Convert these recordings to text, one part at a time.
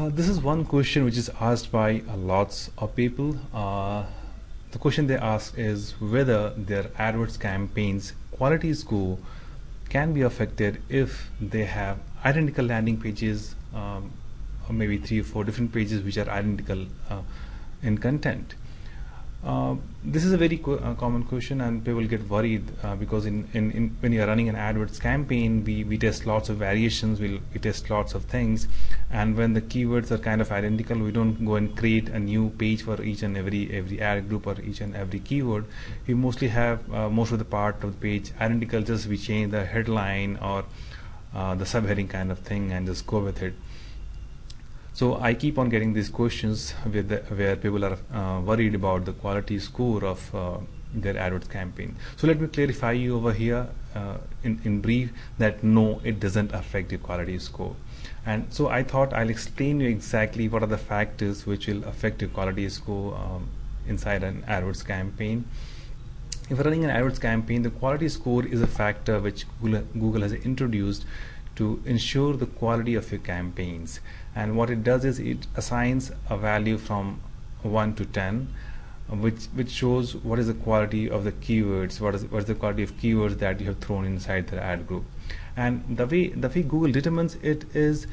This is one question which is asked by lots of people. The question they ask is whether their AdWords campaigns quality score can be affected if they have identical landing pages, or maybe 3 or 4 different pages which are identical in content. This is a very common question, and people get worried because when you are running an AdWords campaign, we test lots of variations, we test lots of things, and when the keywords are kind of identical, we don't go and create a new page for each and every ad group or each and every keyword. We mostly have most of the part of the page identical, just we change the headline or the subheading kind of thing and just go with it. So I keep on getting these questions where people are worried about the quality score of their AdWords campaign. So let me clarify you over here in brief that no, it doesn't affect the quality score. And so I thought I'll explain you exactly what are the factors which will affect your quality score inside an AdWords campaign. If you're running an AdWords campaign, the quality score is a factor which Google has introduced to ensure the quality of your campaigns. And what it does is it assigns a value from 1 to 10, which shows what is the quality of the keywords, what is the quality of keywords that you have thrown inside the ad group. And the way Google determines it is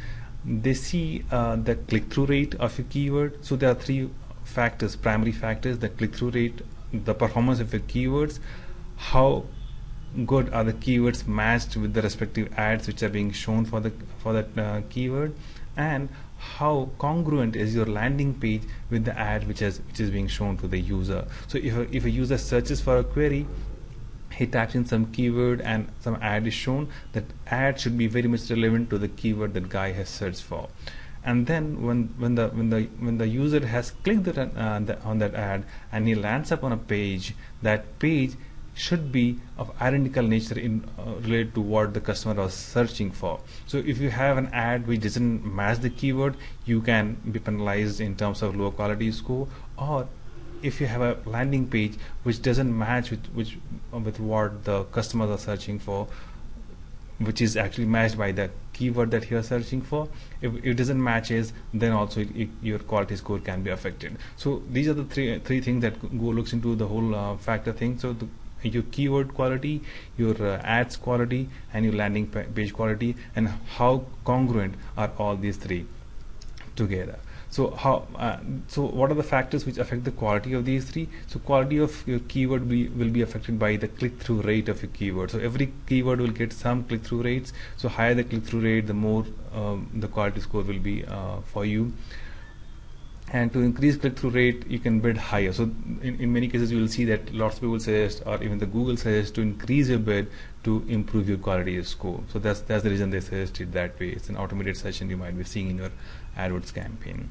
they see the click-through rate of your keyword. So there are 3 factors, primary factors: the click-through rate, the performance of your keywords, how good are the keywords matched with the respective ads which are being shown for that keyword, and how congruent is your landing page with the ad which is being shown to the user. So if a user searches for a query, he taps in some keyword and some ad is shown, that ad should be very much relevant to the keyword that guy has searched for. And then when the user has clicked on that ad and he lands up on a page, that page should be of identical nature in related to what the customer was searching for. So if you have an ad which doesn't match the keyword, you can be penalized in terms of lower quality score. Or if you have a landing page which doesn't match with what the customers are searching for, which is actually matched by the keyword that you are searching for, if it doesn't matches, then also your quality score can be affected. So these are the three things that Google looks into the whole factor thing. So your keyword quality, your ads quality, and your landing page quality, and how congruent are all these 3 together. So what are the factors which affect the quality of these 3? So quality of your keyword will be affected by the click-through rate of your keyword. So every keyword will get some click-through rates. So higher the click-through rate, the more the quality score will be for you. And to increase click-through rate, you can bid higher. So in many cases you will see that lots of people suggest, or even the Google suggests, to increase your bid to improve your quality score. So that's the reason they suggest it that way. It's an automated session you might be seeing in your AdWords campaign.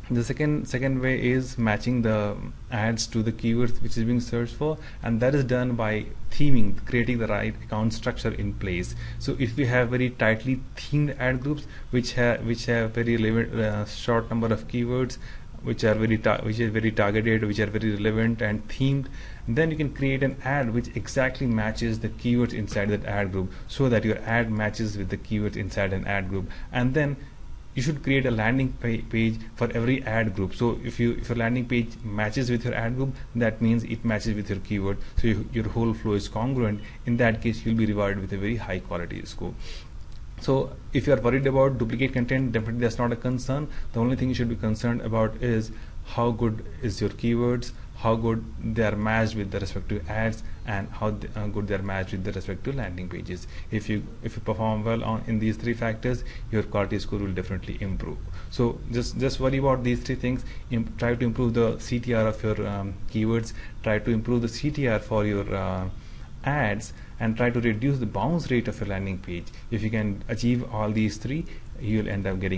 The second way is matching the ads to the keywords which is being searched for, and that is done by theming, creating the right account structure in place. So if we have very tightly themed ad groups which have very short number of keywords, which are very targeted, which are very relevant and themed, then you can create an ad which exactly matches the keywords inside that ad group, so that your ad matches with the keywords inside an ad group. And then you should create a landing page for every ad group. So if your landing page matches with your ad group, that means it matches with your keyword, so your whole flow is congruent. In that case, you'll be rewarded with a very high quality score. So if you are worried about duplicate content, definitely that's not a concern. The only thing you should be concerned about is how good is your keywords, how good they are matched with the respective ads, and how good they are matched with the respective landing pages. If you perform well in these 3 factors, your quality score will definitely improve. So just worry about these 3 things. Try to improve the CTR of your keywords, try to improve the CTR for your ads, and try to reduce the bounce rate of your landing page. If you can achieve all these 3, you'll end up getting